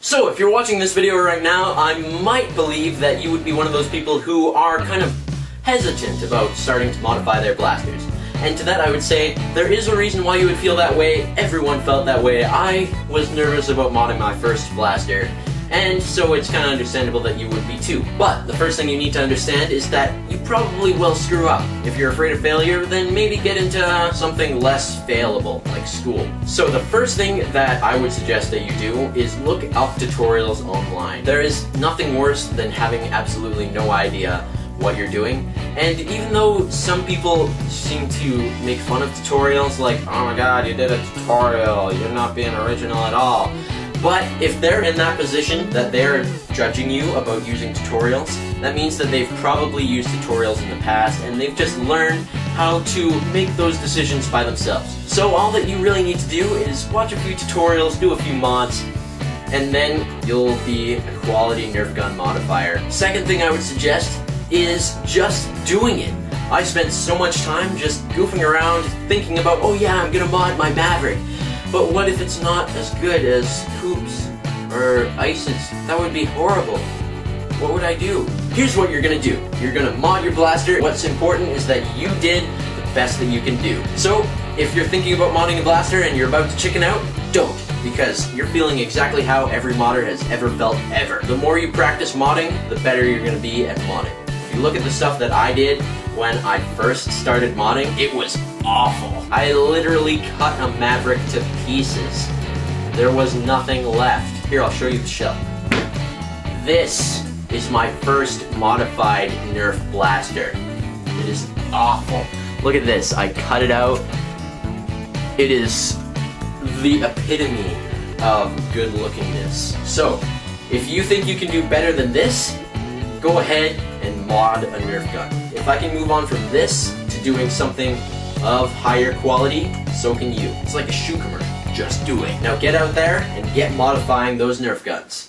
So if you're watching this video right now, I might believe that you would be one of those people who are kind of hesitant about starting to modify their blasters. And to that I would say, there is a reason why you would feel that way. Everyone felt that way. I was nervous about modding my first blaster, and so it's kind of understandable that you would be too. But the first thing you need to understand is that you probably will screw up. If you're afraid of failure, then maybe get into something less failable, like school. So the first thing that I would suggest that you do is look up tutorials online. There is nothing worse than having absolutely no idea what you're doing. And even though some people seem to make fun of tutorials, like, oh my god, you did a tutorial, you're not being original at all. But if they're in that position that they're judging you about using tutorials, that means that they've probably used tutorials in the past and they've just learned how to make those decisions by themselves. So all that you really need to do is watch a few tutorials, do a few mods, and then you'll be a quality Nerf gun modifier. Second thing I would suggest is just doing it. I spent so much time just goofing around thinking about, oh yeah, I'm gonna mod my Maverick. But what if it's not as good as Hoops or Ices? That would be horrible. What would I do? Here's what you're gonna do. You're gonna mod your blaster. What's important is that you did the best that you can do. So, if you're thinking about modding a blaster and you're about to chicken out, don't. Because you're feeling exactly how every modder has ever felt ever. The more you practice modding, the better you're gonna be at modding. If you look at the stuff that I did when I first started modding, it was awful. I literally cut a Maverick to pieces. There was nothing left. Here, I'll show you the shell. This is my first modified Nerf blaster. It is awful. Look at this. I cut it out. It is the epitome of good lookingness. So, if you think you can do better than this, go ahead and mod a Nerf gun. If I can move on from this to doing something of higher quality, so can you. It's like a shoe commercial. Just do it. Now get out there and get modifying those Nerf guns.